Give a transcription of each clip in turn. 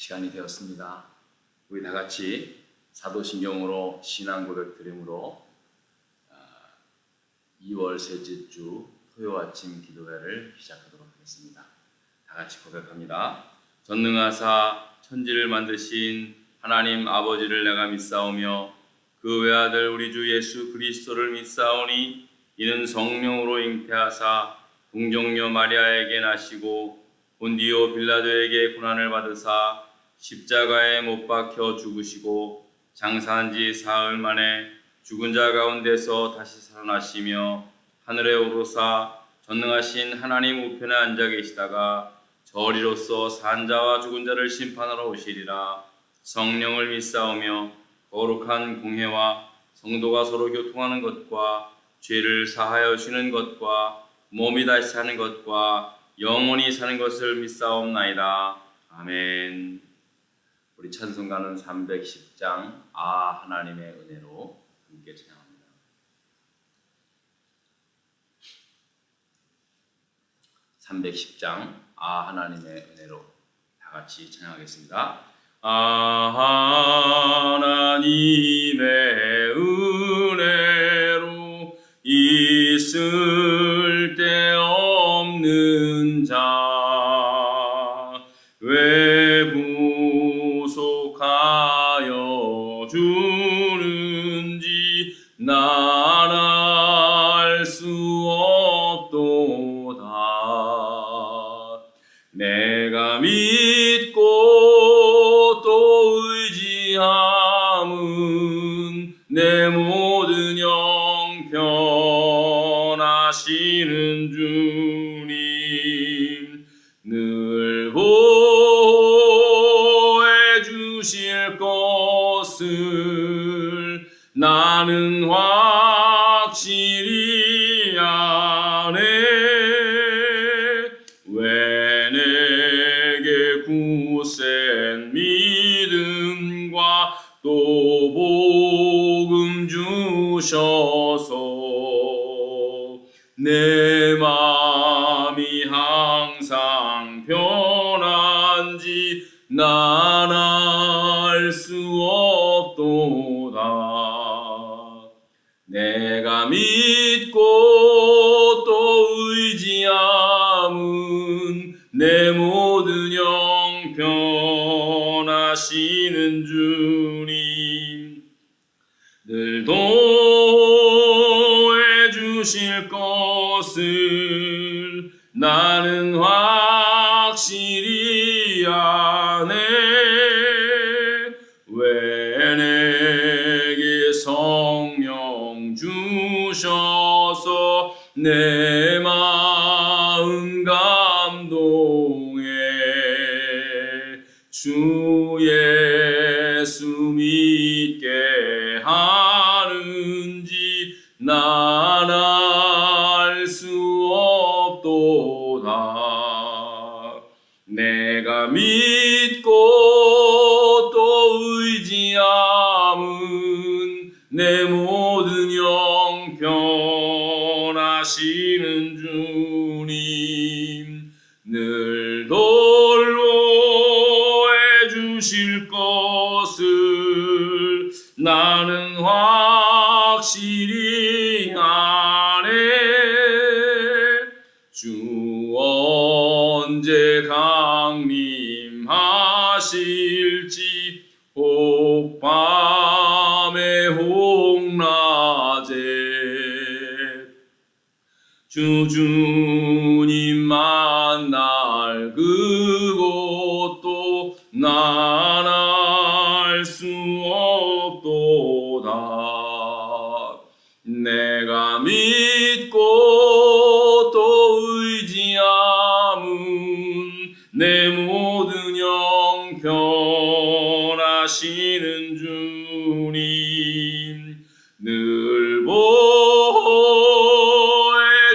시간이 되었습니다. 우리 다 같이 사도신경으로 신앙 고백 드림으로 2월 셋째 주 토요 아침 기도회를 시작하도록 하겠습니다. 다 같이 고백합니다. 전능하사 천지를 만드신 하나님 아버지를 내가 믿사오며 그 외아들 우리 주 예수 그리스도를 믿사오니 이는 성령으로 잉태하사 동정녀 마리아에게 나시고 본디오 빌라도에게 고난을 받으사 십자가에 못 박혀 죽으시고 장사한 지 사흘 만에 죽은 자 가운데서 다시 살아나시며 하늘에 오르사 전능하신 하나님 우편에 앉아 계시다가 저리로서 산 자와 죽은 자를 심판하러 오시리라. 성령을 믿사오며 거룩한 공회와 성도가 서로 교통하는 것과 죄를 사하여 주는 것과 몸이 다시 사는 것과 영원히 사는 것을 믿사옵나이다. 아멘. 우리 찬송가는 310장 아 하나님의 은혜로 함께 찬양합니다. 310장 아 하나님의 은혜로 다 같이 찬양하겠습니다. 아 하나님의 은혜로 있을 데 없는 자 왜 부속하여 주는지 난 알 수 없도다. 내가 믿고 또 의지함은 내 모든 형편하시는 주님 늘 보호해 주실 것을 나는 확실히 아네. 왜 내게 굳센 믿음과 또 복음 주셔서 내 마음이 항상 편한지 난 알 수 없도다. 내가 믿고 또 의지함은 내 모든 형편하시는 주님 늘 도해 주실 것을 나는 확실히 아네. 왜 내게 성령 주셔서 내 마음 감동해 주 예수 믿게 하는지 난 알 수 없도다. 내가 믿고 또 의지함은 내 모든 형편하시는 주님 늘 돌보해 주실 것을 나는 확실히 아네. 주 언제 강림하실지 혹 밤에 혹 낮에 주님 만날 그곳도 난 알 수 없도다. 내가 믿고 또 의지함은 내 모든 형편하시는 주님 늘 보호해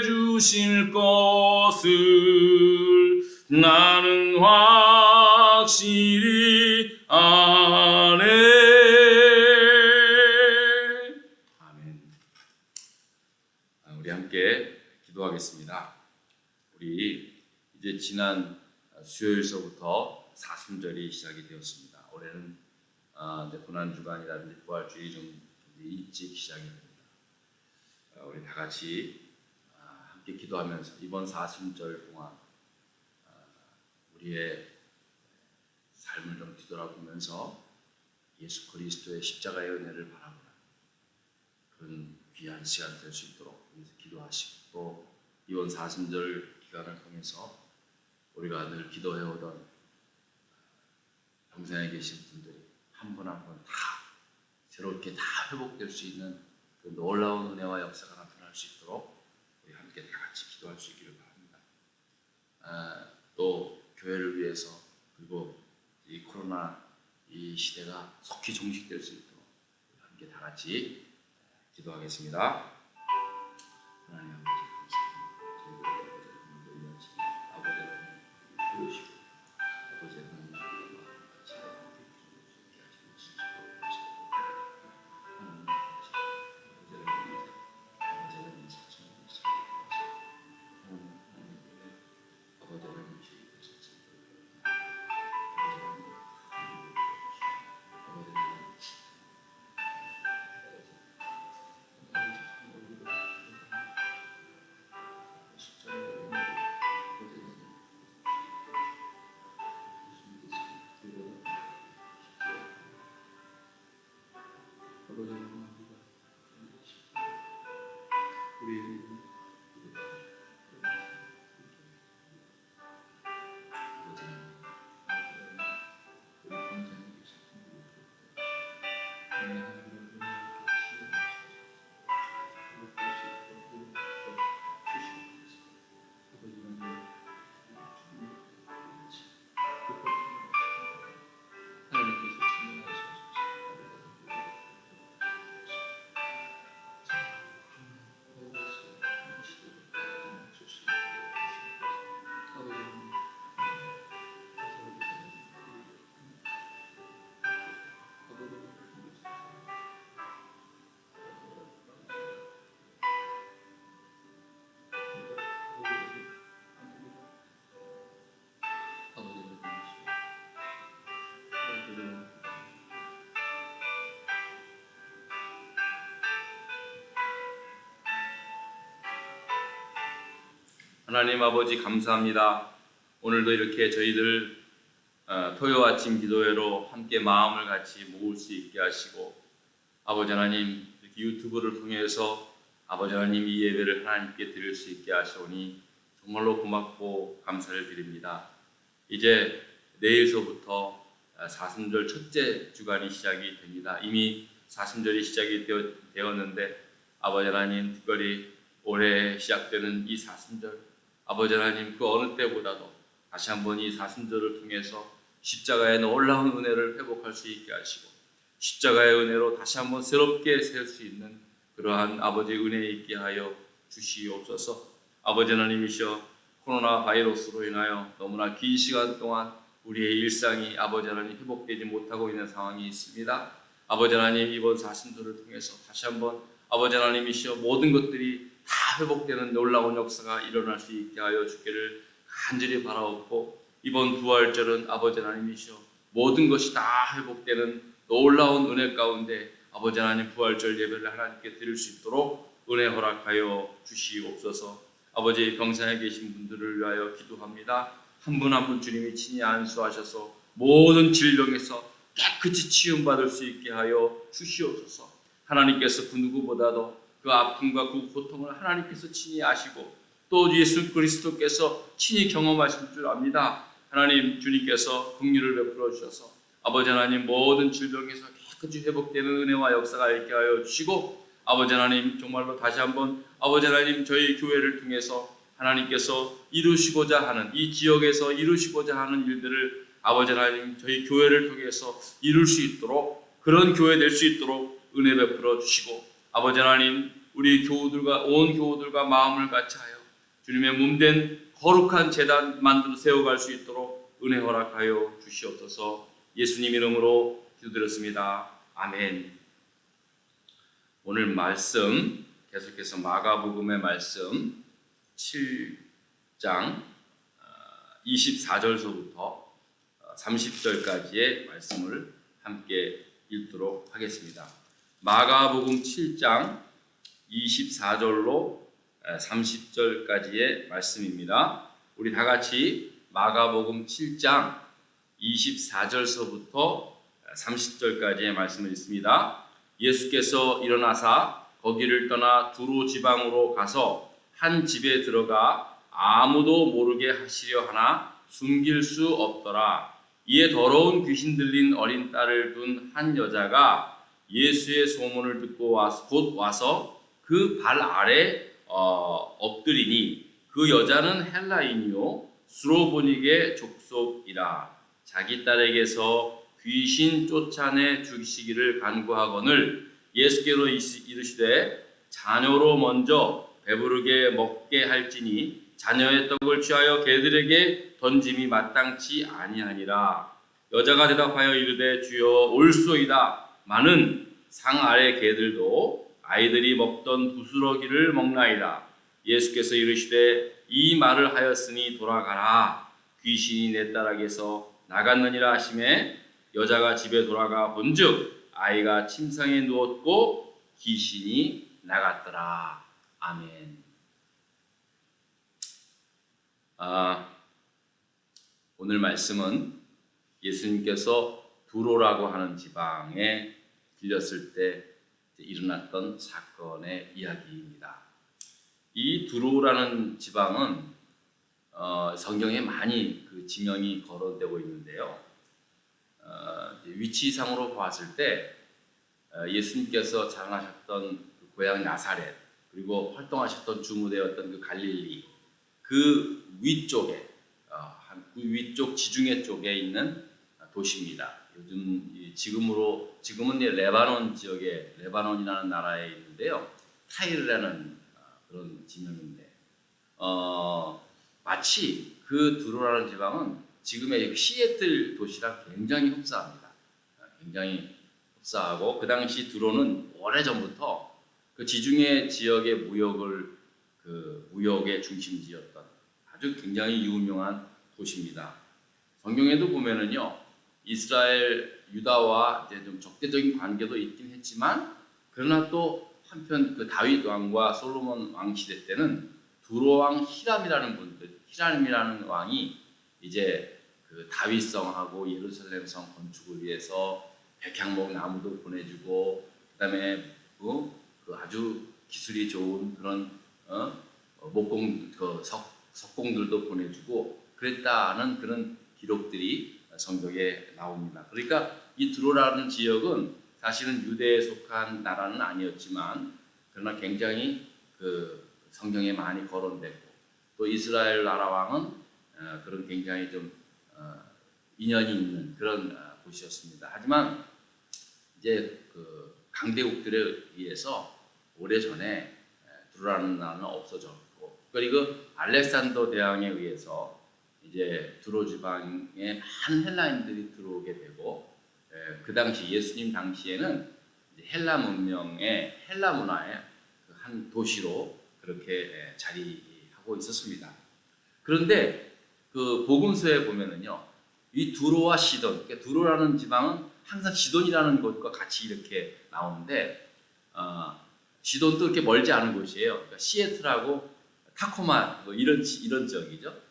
주실 것을 나는 확실히 아네. 아멘. 우리 함께 기도하겠습니다. 우리 이제 지난 수요일서부터 사순절이 시작이 되었습니다. 올해는 이제 고난주간이라든지 부활주일이 좀 일찍 시작이 됩니다. 우리 다 같이 함께 기도하면서 이번 사순절 동안 우리의 삶을 좀 뒤돌아보면서 예수 그리스도의 십자가의 은혜를 바라보는 그런 귀한 시간 될 수 있도록 위해서 기도하시고, 또 이번 사순절 기간을 통해서 우리가 늘 기도해오던 평생에 계신 분들이 한 분 한 분 다 새롭게 다 회복될 수 있는 그 놀라운 은혜와 역사가 나타날 수 있도록 우리 함께 다 같이 기도할 수 있기를 바랍니다. 또 교회를 위해서, 그리고 이 코로나 이 시대가 속히 종식될 수 있도록 함께 다 같이 기도하겠습니다. 하나님 아버지 감사합니다. 저희들의 아버지 하나님 부르시고 아버지 하나님 같이 함께 하시고 하나님 아버지 하나님 사천 아버지 하나님 주의하소서. 하나님 아버지 감사합니다. 오늘도 이렇게 저희들 토요 아침 기도회로 함께 마음을 같이 모을 수 있게 하시고, 아버지 하나님 이렇게 유튜브를 통해서 아버지 하나님 이 예배를 하나님께 드릴 수 있게 하시오니 정말로 고맙고 감사를 드립니다. 이제 내일서부터 사순절 첫째 주간이 시작이 됩니다. 이미 사순절이 시작이 되었는데 아버지 하나님 특별히 올해 시작되는 이 사순절, 아버지 하나님 그 어느 때보다도 다시 한번 이 사순절을 통해서 십자가의 놀라운 은혜를 회복할 수 있게 하시고, 십자가의 은혜로 다시 한번 새롭게 살 수 있는 그러한 아버지 은혜 있게 하여 주시옵소서. 아버지 하나님이시여, 코로나 바이러스로 인하여 너무나 긴 시간 동안 우리의 일상이 아버지 하나님 회복되지 못하고 있는 상황이 있습니다. 아버지 하나님 이번 사순절을 통해서 다시 한번 아버지 하나님이시여 모든 것들이 다 회복되는 놀라운 역사가 일어날 수 있게 하여 주기를 간절히 바라옵고, 이번 부활절은 아버지 하나님이시여 모든 것이 다 회복되는 놀라운 은혜 가운데 아버지 하나님 부활절 예배를 하나님께 드릴 수 있도록 은혜 허락하여 주시옵소서. 아버지 병상에 계신 분들을 위하여 기도합니다. 한 분 한 분 주님이 친히 안수하셔서 모든 질병에서 깨끗이 치유받을 수 있게 하여 주시옵소서. 하나님께서 그 누구보다도 그 아픔과 그 고통을 하나님께서 친히 아시고 또 예수 그리스도께서 친히 경험하실 줄 압니다. 하나님 주님께서 긍휼을 베풀어 주셔서 아버지 하나님 모든 질병에서 깨끗이 회복되는 은혜와 역사가 있게 하여 주시고, 아버지 하나님 정말로 다시 한번 아버지 하나님 저희 교회를 통해서 하나님께서 이루시고자 하는 이 지역에서 이루시고자 하는 일들을 아버지 하나님 저희 교회를 통해서 이룰 수 있도록, 그런 교회 될 수 있도록 은혜 베풀어 주시고, 아버지 하나님 우리 교우들과 온 교우들과 마음을 같이하여 주님의 몸된 거룩한 제단 만들어 세워갈 수 있도록 은혜 허락하여 주시옵소서. 예수님 이름으로 기도드렸습니다. 아멘. 오늘 말씀 계속해서 마가복음의 말씀 7장 24절서부터 30절까지의 말씀을 함께 읽도록 하겠습니다. 마가복음 7장 24절로 30절까지의 말씀입니다. 우리 다 같이 마가복음 7장 24절서부터 30절까지의 말씀을 읽습니다. 예수께서 일어나사 거기를 떠나 두로 지방으로 가서 한 집에 들어가 아무도 모르게 하시려 하나 숨길 수 없더라. 이에 더러운 귀신 들린 어린 딸을 둔 한 여자가 예수의 소문을 듣고 곧 와서 그 발 아래 엎드리니 그 여자는 헬라인이요 수로보닉의 족속이라. 자기 딸에게서 귀신 쫓아내 죽이시기를 간구하거늘 예수께로 이르시되 자녀로 먼저 배부르게 먹게 할지니 자녀의 떡을 취하여 개들에게 던짐이 마땅치 아니하니라. 여자가 대답하여 이르되 주여 올소이다. 마는 상 아래 개들도 아이들이 먹던 부스러기를 먹나이다. 예수께서 이르시되 이 말을 하였으니 돌아가라. 귀신이 내 딸에게서 나갔느니라 하시매 여자가 집에 돌아가 본즉 아이가 침상에 누웠고 귀신이 나갔더라. 아멘. 오늘 말씀은 예수님께서 두로라고 하는 지방에 들렸을 때 일어났던 사건의 이야기입니다. 이 두로라는 지방은 성경에 많이 그 지명이 거론되고 있는데요. 위치상으로 봤을 때 예수님께서 자라나셨던 그 고향 나사렛 그리고 활동하셨던 주무대였던 그 갈릴리 그 위쪽에 그 위쪽 지중해 쪽에 있는 도시입니다. 지금은 레바논 지역에 레바논이라는 나라에 있는데요. 타이르라는 그런 지명인데 마치 그 두로라는 지방은 지금의 시애틀 도시랑 굉장히 흡사합니다. 굉장히 흡사하고 그 당시 두로는 오래전부터 그 지중해 지역의 무역의 중심지였던 아주 굉장히 유명한 도시입니다. 성경에도 보면은요, 이스라엘 유다와 이제 좀 적대적인 관계도 있긴 했지만, 그러나 또 한편 그 다윗 왕과 솔로몬 왕 시대 때는 두로 왕 히람이라는 왕이 이제 그 다윗성하고 예루살렘성 건축을 위해서 백향목 나무도 보내주고, 그다음에 그 아주 기술이 좋은 그런 석공들도 보내주고 그랬다는 그런 기록들이 성경에 나옵니다. 그러니까 이 두로라는 지역은 사실은 유대에 속한 나라는 아니었지만 그러나 굉장히 그 성경에 많이 거론되고 또 이스라엘 나라 왕은 그런 굉장히 좀 인연이 있는 그런 곳이었습니다. 하지만 이제 그 강대국들에 의해서 오래전에 두로라는 나라는 없어졌고 그리고 알렉산더 대왕에 의해서 이제 두로 지방에 많은 헬라인들이 들어오게 되고 그 당시 예수님 당시에는 헬라 문명의 헬라 문화의 한 도시로 그렇게 자리하고 있었습니다. 그런데 그 복음서에 보면은요, 이 두로와 시돈, 그러니까 두로라는 지방은 항상 시돈이라는 곳과 같이 이렇게 나오는데 시돈도 그렇게 멀지 않은 곳이에요. 그러니까 시애틀하고 타코마 뭐 이런 지역이죠.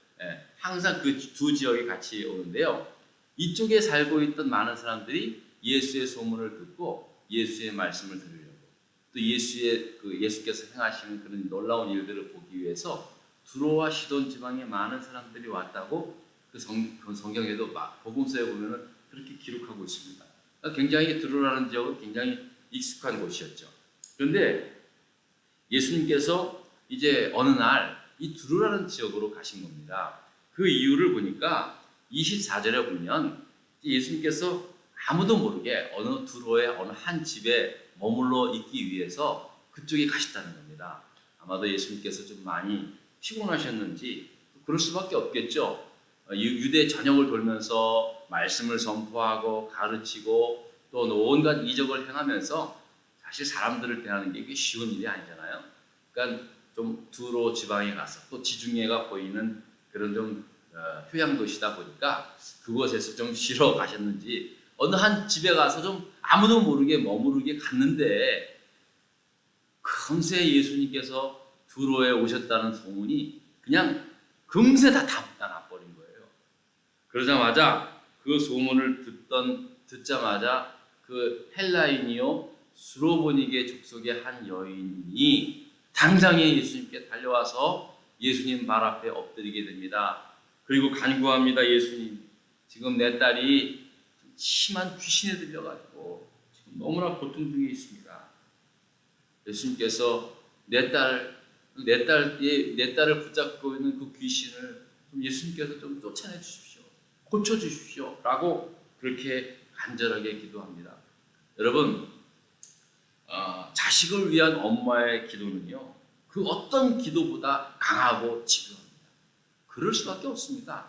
항상 그 두 지역이 같이 오는데요. 이쪽에 살고 있던 많은 사람들이 예수의 소문을 듣고 예수의 말씀을 들으려고 또 예수께서 행하시는 그런 놀라운 일들을 보기 위해서 두로와 시돈 지방에 많은 사람들이 왔다고 그 성경에도 복음서에 보면은 그렇게 기록하고 있습니다. 굉장히 두로라는 지역은 굉장히 익숙한 곳이었죠. 그런데 예수님께서 이제 어느 날 이 두로라는 지역으로 가신 겁니다. 그 이유를 보니까 24절에 보면 예수님께서 아무도 모르게 어느 두로의 어느 한 집에 머물러 있기 위해서 그쪽에 가셨다는 겁니다. 아마도 예수님께서 좀 많이 피곤하셨는지 그럴 수밖에 없겠죠. 유대 전역을 돌면서 말씀을 선포하고 가르치고 또 온갖 이적을 행하면서 사실 사람들을 대하는 게 쉬운 일이 아니잖아요. 그러니까 좀 두로 지방에 가서 또 지중해가 보이는 그런 좀 휴양도시다 보니까 그곳에서 좀 쉬러 가셨는지 어느 한 집에 가서 좀 아무도 모르게 머무르게 갔는데 금세 예수님께서 두로에 오셨다는 소문이 그냥 금세 다 나버린 거예요. 그러자마자 그 소문을 듣자마자 그 헬라인이요 수로보니게 족속의 한 여인이 당장에 예수님께 달려와서 예수님 발 앞에 엎드리게 됩니다. 그리고 간구합니다. 예수님, 지금 내 딸이 심한 귀신에 들려가지고 지금 너무나 고통 중에 있습니다. 예수님께서 내 딸을 붙잡고 있는 그 귀신을 좀 예수님께서 좀 쫓아내 주십시오. 고쳐 주십시오. 라고 그렇게 간절하게 기도합니다. 여러분, 자식을 위한 엄마의 기도는요, 그 어떤 기도보다 강하고 집요합니다. 그럴 수밖에 없습니다.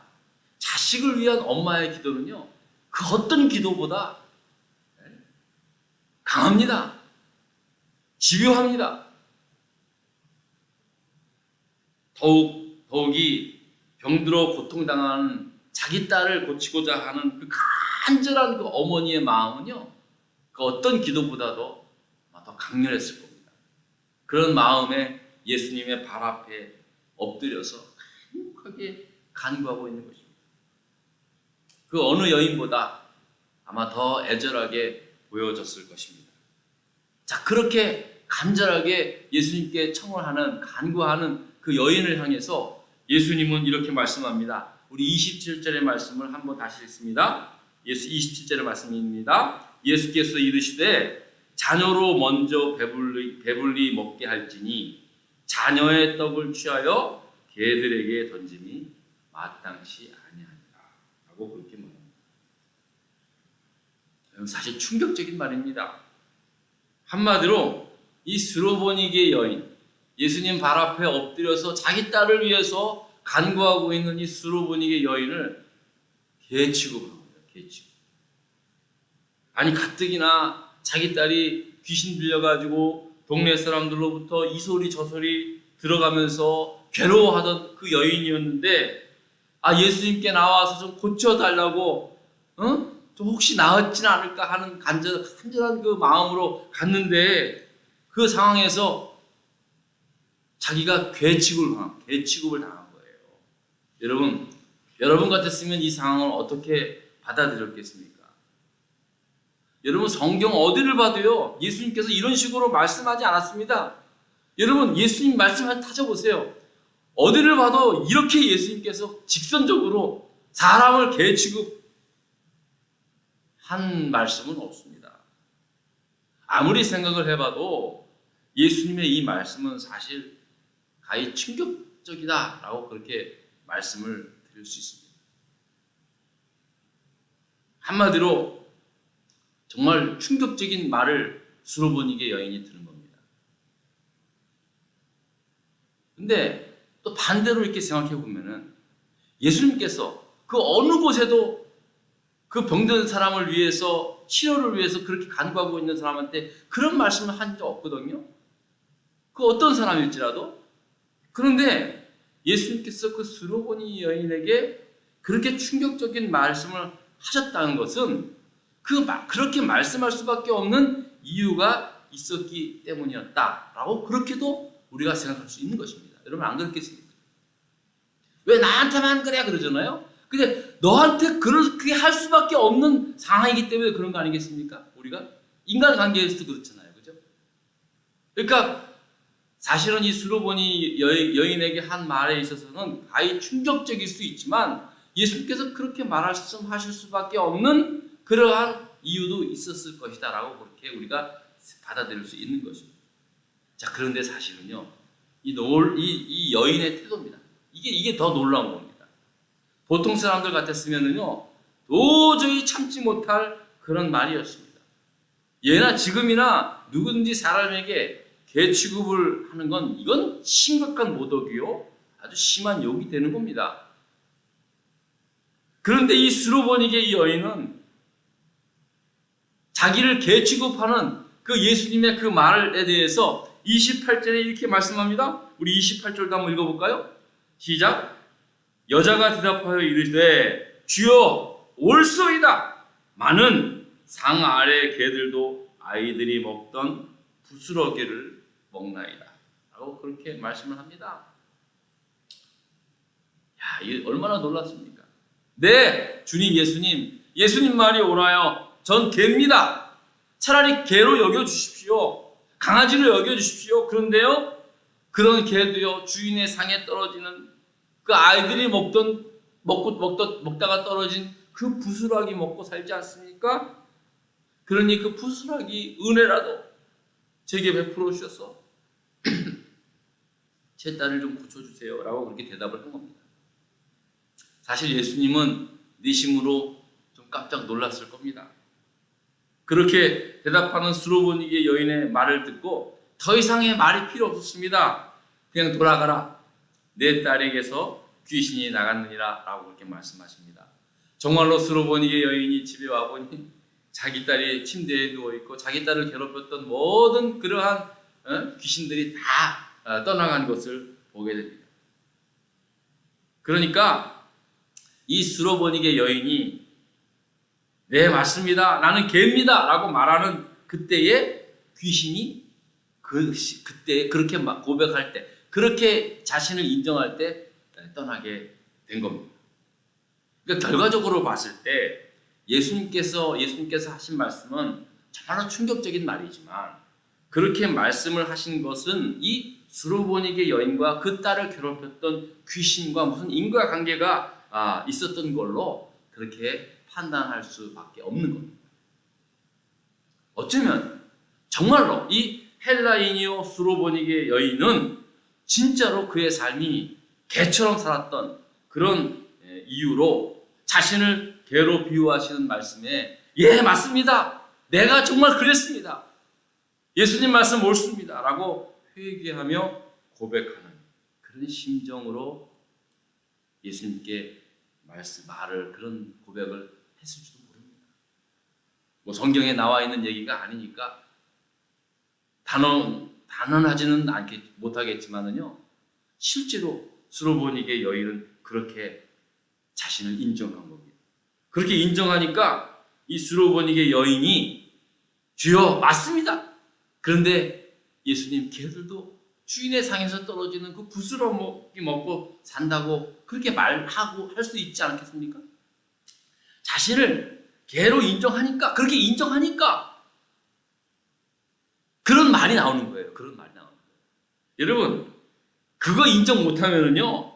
자식을 위한 엄마의 기도는요, 그 어떤 기도보다 강합니다. 집요합니다. 더욱이 병들어 고통당하는 자기 딸을 고치고자 하는 그 간절한 그 어머니의 마음은요, 그 어떤 기도보다도 더 강렬했을 겁니다. 그런 마음에 예수님의 발 앞에 엎드려서 행복하게 간구하고 있는 것입니다. 그 어느 여인보다 아마 더 애절하게 보여졌을 것입니다. 자, 그렇게 간절하게 예수님께 청원하는, 간구하는 그 여인을 향해서 예수님은 이렇게 말씀합니다. 우리 27절의 말씀을 한번 다시 읽습니다. 27절의 말씀입니다. 예수께서 이르시되 자녀로 먼저 배불리 먹게 할지니 자녀의 떡을 취하여 개들에게 던짐이 마땅치 아니하니라 라고 그렇게 말합니다. 사실 충격적인 말입니다. 한마디로 이 스로보니게 여인, 예수님 발 앞에 엎드려서 자기 딸을 위해서 간구하고 있는 이 스로보니게 여인을 개 취급합니다. 개 취급. 아니 가뜩이나 자기 딸이 귀신 들려가지고 동네 사람들로부터 이 소리 저 소리 들어가면서 괴로워하던 그 여인이었는데, 예수님께 나와서 좀 고쳐달라고, 좀 혹시 나았지는 않을까 하는 간절한 그 마음으로 갔는데, 그 상황에서 자기가 개 취급을 당한 거예요. 여러분 같았으면 이 상황을 어떻게 받아들였겠습니까? 여러분, 성경 어디를 봐도요, 예수님께서 이런 식으로 말씀하지 않았습니다. 여러분, 예수님 말씀 찾아보세요. 어디를 봐도 이렇게 예수님께서 직선적으로 사람을 개 취급한 말씀은 없습니다. 아무리 생각을 해봐도 예수님의 이 말씀은 사실 가히 충격적이다라고 그렇게 말씀을 드릴 수 있습니다. 한마디로 정말 충격적인 말을 수로보니게 여인이 들은 겁니다. 근데 또 반대로 이렇게 생각해 보면은 예수님께서 그 어느 곳에도 그 병든 사람을 위해서, 치료를 위해서 그렇게 간구하고 있는 사람한테 그런 말씀을 한 적 없거든요. 그 어떤 사람일지라도. 그런데 예수님께서 그 수로보니 여인에게 그렇게 충격적인 말씀을 하셨다는 것은 그렇게 말씀할 수밖에 없는 이유가 있었기 때문이었다라고 그렇게도 우리가 생각할 수 있는 것입니다. 여러분, 안 그렇겠습니까? 왜 나한테만 그래 그러잖아요. 근데 너한테 그렇게 할 수밖에 없는 상황이기 때문에 그런 거 아니겠습니까? 우리가 인간관계에서도 그렇잖아요, 그죠? 그러니까 사실은 이 수로보니 여인에게 한 말에 있어서는 가히 충격적일 수 있지만 예수님께서 그렇게 말씀하실 수밖에 없는 그러한 이유도 있었을 것이다 라고 그렇게 우리가 받아들일 수 있는 것입니다. 자, 그런데 사실은요, 이 여인의 태도입니다. 이게 더 놀라운 겁니다. 보통 사람들 같았으면은요, 도저히 참지 못할 그런 말이었습니다. 예나 지금이나 누구든지 사람에게 개 취급을 하는 건 이건 심각한 모독이요, 아주 심한 욕이 되는 겁니다. 그런데 이 수로보니게 이 여인은 자기를 개 취급하는 그 예수님의 그 말에 대해서 28절에 이렇게 말씀합니다. 우리 28절도 한번 읽어볼까요? 시작. 여자가 대답하여 이르되 주여 올소이다. 많은 상 아래 개들도 아이들이 먹던 부스러기를 먹나이다. 라고 그렇게 말씀을 합니다. 야, 이게 얼마나 놀랐습니까? 네, 주님 예수님 말이 옳아요. 전 개입니다. 차라리 개로 여겨주십시오. 강아지로 여겨주십시오. 그런데요, 그런 개도요, 주인의 상에 떨어지는 그 아이들이 먹다가 떨어진 그 부스러기 먹고 살지 않습니까? 그러니 그 부스러기 은혜라도 제게 베풀어 주셔서 제 딸을 좀 고쳐주세요. 라고 그렇게 대답을 한 겁니다. 사실 예수님은 내심으로 좀 깜짝 놀랐을 겁니다. 그렇게 대답하는 수로보니게 여인의 말을 듣고 더 이상의 말이 필요 없었습니다. 그냥 돌아가라. 내 딸에게서 귀신이 나갔느니라 라고 그렇게 말씀하십니다. 정말로 수로보니게 여인이 집에 와보니 자기 딸이 침대에 누워있고 자기 딸을 괴롭혔던 모든 그러한 귀신들이 다 떠나간 것을 보게 됩니다. 그러니까 이 수로보니게 여인이 네 맞습니다. 나는 개입니다. 라고 말하는 그때에 귀신이 그때 그렇게 고백할 때 그렇게 자신을 인정할 때 떠나게 된 겁니다. 그러니까 결과적으로 봤을 때 예수님께서 하신 말씀은 정말로 충격적인 말이지만 그렇게 말씀을 하신 것은 이 수로보니게 여인과 그 딸을 괴롭혔던 귀신과 무슨 인과관계가 있었던 걸로 그렇게 판단할 수밖에 없는 겁니다. 어쩌면 정말로 이 헬라이니오 수로보니게 여인은 진짜로 그의 삶이 개처럼 살았던 그런 이유로 자신을 개로 비유하시는 말씀에 예 맞습니다. 내가 정말 그랬습니다. 예수님 말씀 옳습니다. 라고 회개하며 고백하는 그런 심정으로 예수님께 그런 고백을 했을지도 모릅니다. 뭐 성경에 나와 있는 얘기가 아니니까 단언하지는 못하겠지만은요, 실제로 수로보니게 여인은 그렇게 자신을 인정한 겁니다. 그렇게 인정하니까 이 수로보니게 여인이 주여 맞습니다. 그런데 예수님 개들도 주인의 상에서 떨어지는 그 부스러기 먹고 산다고 그렇게 말하고 할 수 있지 않겠습니까? 자신을 개로 인정하니까 그렇게 인정하니까 그런 말이 나오는 거예요. 그런 말이 나오는 거예요. 여러분 그거 인정 못하면은요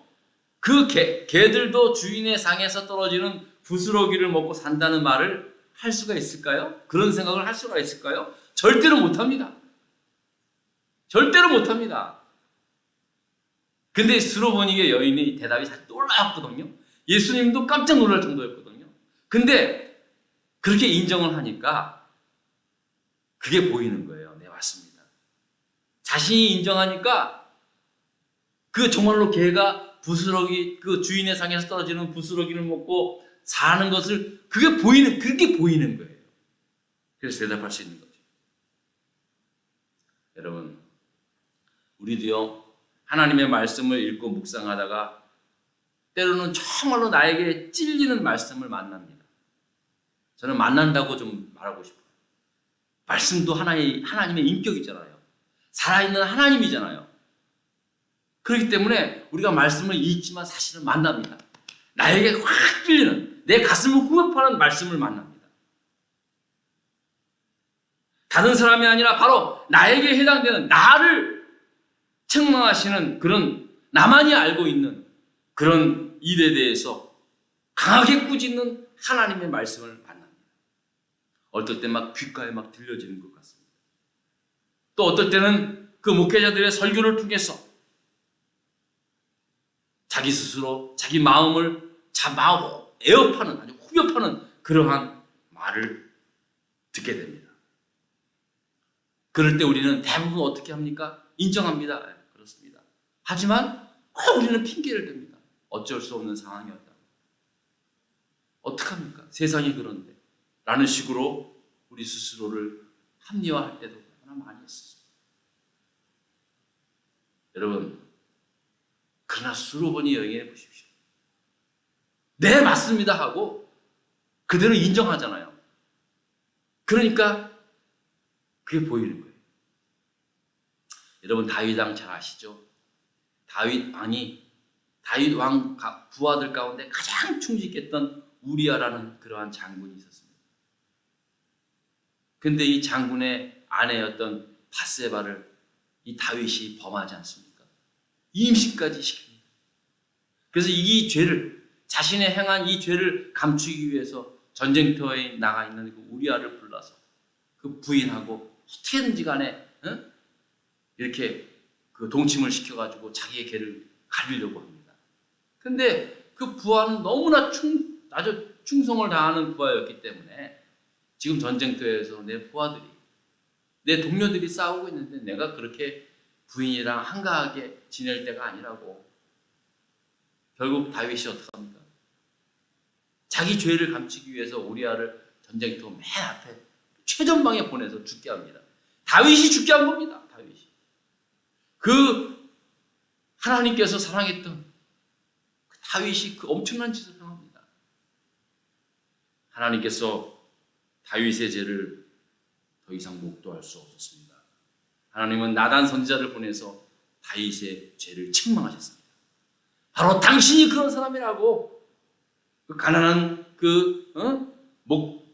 그 개들도 주인의 상에서 떨어지는 부스러기를 먹고 산다는 말을 할 수가 있을까요? 그런 생각을 할 수가 있을까요? 절대로 못합니다. 절대로 못합니다. 근데 수로보니게 여인의 대답이 사실 놀라웠거든요. 예수님도 깜짝 놀랄 정도였거든요. 근데 그렇게 인정을 하니까 그게 보이는 거예요. 네, 맞습니다. 자신이 인정하니까 그 정말로 개가 그 주인의 상에서 떨어지는 부스러기를 먹고 사는 것을 그렇게 보이는 거예요. 그래서 대답할 수 있는 거죠. 여러분, 우리도요, 하나님의 말씀을 읽고 묵상하다가 때로는 정말로 나에게 찔리는 말씀을 만납니다. 저는 만난다고 좀 말하고 싶어요. 말씀도 하나님의 인격이잖아요. 살아있는 하나님이잖아요. 그렇기 때문에 우리가 말씀을 읽지만 사실은 만납니다. 나에게 확 찔리는, 내 가슴을 후벼파는 말씀을 만납니다. 다른 사람이 아니라 바로 나에게 해당되는 나를 책망하시는 그런 나만이 알고 있는 그런 일에 대해서 강하게 꾸짖는 하나님의 말씀을 만납니다. 어떨 때 막 귓가에 막 들려지는 것 같습니다. 또 어떨 때는 그 목회자들의 설교를 통해서 자기 스스로 자기 마음을 에어파는 아주 후벼파는 그러한 말을 듣게 됩니다. 그럴 때 우리는 대부분 어떻게 합니까? 인정합니다. 네, 그렇습니다. 하지만 꼭 우리는 핑계를 댑니다. 어쩔 수 없는 상황이었다. 어떡합니까? 세상이 그런데. 라는 식으로 우리 스스로를 합리화할 때도 얼마나 많이 있었습니다. 여러분, 그러나 수로보니 여인을 보십시오. 네, 맞습니다 하고 그대로 인정하잖아요. 그러니까 그게 보이는 거예요. 여러분, 다윗 왕 잘 아시죠? 다윗 왕 부하들 가운데 가장 충직했던 우리아라는 그러한 장군이 있었습니다. 근데 이 장군의 아내였던 바세바를 이 다윗이 범하지 않습니까? 임신까지 시킵니다. 그래서 이 죄를, 자신의 행한 이 죄를 감추기 위해서 전쟁터에 나가 있는 그 우리아를 불러서 그 부인하고 어떻게든지 간에 이렇게 그 동침을 시켜가지고 자기의 개를 가리려고 합니다. 근데 그 부하는 너무나 아주 충성을 다하는 부하였기 때문에 지금 전쟁터에서 내 부하들이, 내 동료들이 싸우고 있는데 내가 그렇게 부인이랑 한가하게 지낼 때가 아니라고. 결국 다윗이 어떻게 합니까? 자기 죄를 감추기 위해서 우리아를 전쟁터 맨 앞에 최전방에 보내서 죽게 합니다. 다윗이 죽게 한 겁니다. 다윗이. 그 하나님께서 사랑했던 그 다윗이 그 엄청난 짓을 행합니다. 하나님께서 다윗의 죄를 더 이상 목도할 수 없었습니다. 하나님은 나단 선지자를 보내서 다윗의 죄를 책망하셨습니다. 바로 당신이 그런 사람이라고. 그 가난한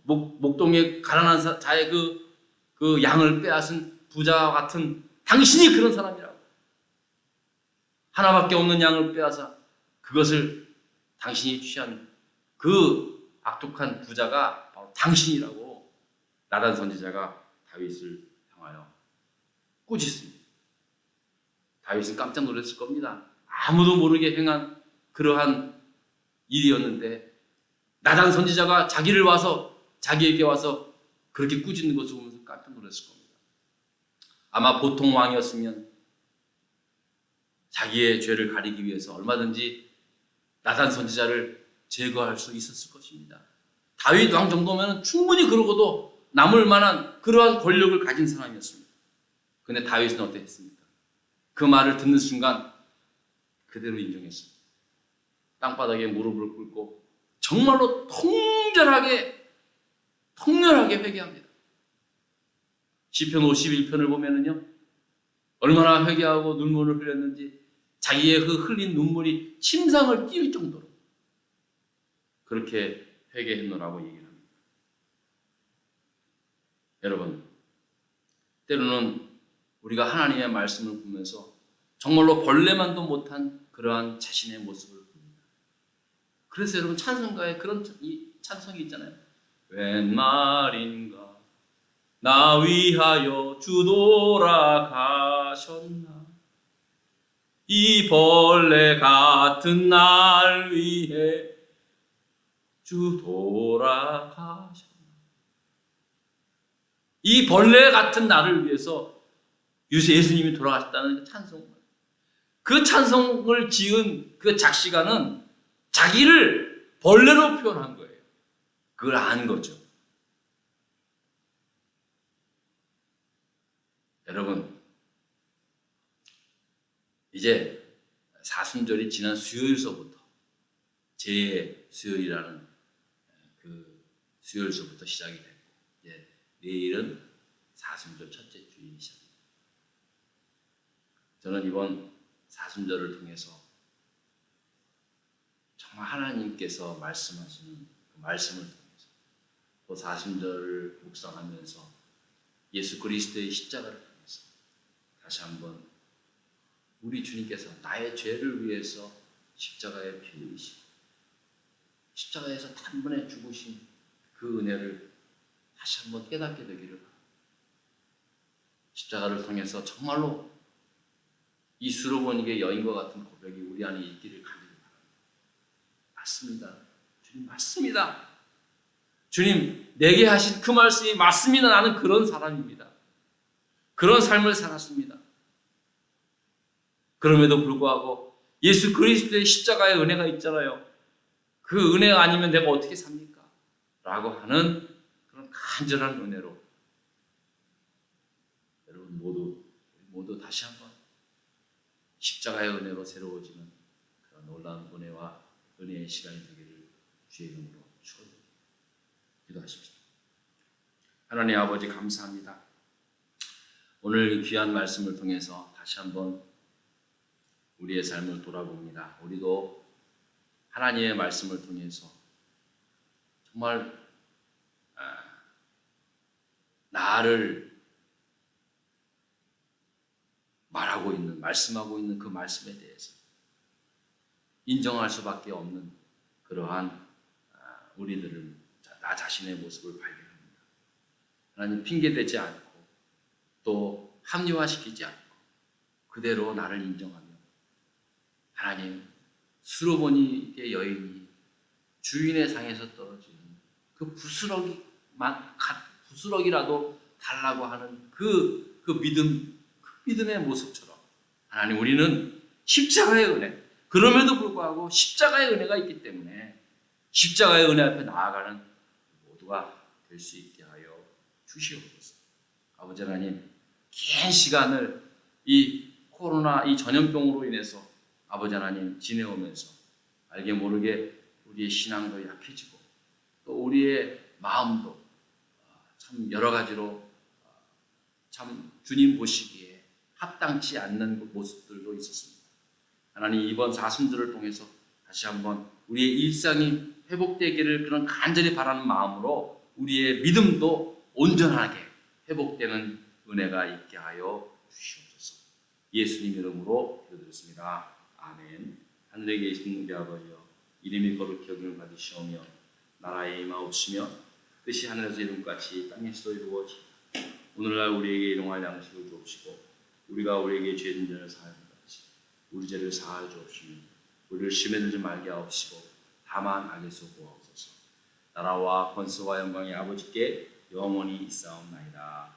목동의 가난한 자의 그 양을 빼앗은 부자와 같은 당신이 그런 사람이라고. 하나밖에 없는 양을 빼앗아 그것을 당신이 취한 그 악독한 부자가 바로 당신이라고 나단 선지자가 다윗을 향하여 꾸짖습니다. 다윗은 깜짝 놀랐을 겁니다. 아무도 모르게 행한 그러한 일이었는데 나단 선지자가 자기에게 와서 그렇게 꾸짖는 것을 보면서 깜짝 놀랐을 겁니다. 아마 보통 왕이었으면 자기의 죄를 가리기 위해서 얼마든지 나단 선지자를 제거할 수 있었을 것입니다. 다윗 왕 정도면 충분히 그러고도 남을 만한 그러한 권력을 가진 사람이었습니다. 그런데 다윗은 어땠습니까? 그 말을 듣는 순간 그대로 인정했습니다. 땅바닥에 무릎을 꿇고 정말로 통렬하게 회개합니다. 시편 51편을 보면은요, 얼마나 회개하고 눈물을 흘렸는지 자기의 그 흘린 눈물이 침상을 띄울 정도로 그렇게 회개했노라고 얘기를 합니다. 여러분, 때로는 우리가 하나님의 말씀을 보면서 정말로 벌레만도 못한 그러한 자신의 모습을 봅니다. 그래서 여러분, 찬송가에 그런 이 찬송이 있잖아요. 웬 말인가 나 위하여 주 돌아가셨나, 이 벌레 같은 날 위해 주 돌아가셨나. 이 벌레 같은 나를 위해서 예수님이 돌아가셨다는 찬송. 그 찬송을 지은 그 작시가는 자기를 벌레로 표현한 거예요. 그걸 안 거죠. 여러분, 이제 사순절이 지난 수요일서부터, 제 수요일이라는 그 수요일서부터 시작이 됐고, 이제 내일은 사순절 첫째 주일이 시작입니다. 저는 이번 사순절을 통해서 정말 하나님께서 말씀하시는 그 말씀을 통해서 또 사순절을 묵상하면서 예수 그리스도의 십자가를 통해서 다시 한번 우리 주님께서 나의 죄를 위해서 십자가에 피 흘리시고 십자가에서 단번에 죽으신 그 은혜를 다시 한번 깨닫게 되기를 바랍니다. 십자가를 통해서 정말로 이 수로보니게 여인과 같은 고백이 우리 안에 있기를 간절히 바랍니다. 맞습니다. 주님 맞습니다. 주님 내게 하신 그 말씀이 맞습니다. 나는 그런 사람입니다. 그런 삶을 살았습니다. 그럼에도 불구하고 예수 그리스도의 십자가의 은혜가 있잖아요. 그 은혜가 아니면 내가 어떻게 삽니까? 라고 하는 그런 간절한 은혜로 여러분 모두 다시 한번 십자가의 은혜로 새로워지는 그런 놀라운 은혜와 은혜의 시간이 되기를 주의 이름으로 축원드립니다. 기도하십시오. 하나님 아버지 감사합니다. 오늘 귀한 말씀을 통해서 다시 한번 우리의 삶을 돌아봅니다. 우리도 하나님의 말씀을 통해서 정말 나를 말하고 있는, 말씀하고 있는 그 말씀에 대해서 인정할 수밖에 없는 그러한 우리들을, 나 자신의 모습을 발견합니다. 하나님 핑계대지 않고 또 합리화시키지 않고 그대로 나를 인정하며, 하나님 수로보니의 여인이 주인의 상에서 떨어지는 그 부스럭이라도 달라고 하는 그 믿음의 모습처럼, 하나님 우리는 십자가의 은혜, 그럼에도 불구하고 십자가의 은혜가 있기 때문에 십자가의 은혜 앞에 나아가는 모두가 될 수 있게 하여 주시옵소서. 아버지 하나님, 긴 시간을 이 코로나 이 전염병으로 인해서 아버지 하나님 지내오면서 알게 모르게 우리의 신앙도 약해지고 또 우리의 마음도 참 여러 가지로 참 주님 보시기에 합당치 않는 그 모습들도 있었습니다. 하나님 이번 사순절을 통해서 다시 한번 우리의 일상이 회복되기를 그런 간절히 바라는 마음으로 우리의 믿음도 온전하게 회복되는 은혜가 있게 하여 주시옵소서. 예수님 이름으로 기도드렸습니다. 아멘. 하늘에 계신 우리 아버지여, 이름이 거룩히 여김을 받으시오며 나라의 임하옵시며 뜻이 하늘에서 이룬같이 땅에서도 이루어지이다. 오늘날 우리에게 일용할 양식을 주옵시고 우리가 우리에게 죄 진 자를 사하여 같이 우리 죄를 사하여 주옵시며 우리를 시험에 들지 말게 하옵시고 다만 악에서 구하옵소서. 나라와 권세와 영광이 아버지께 영원히 있사옵나이다.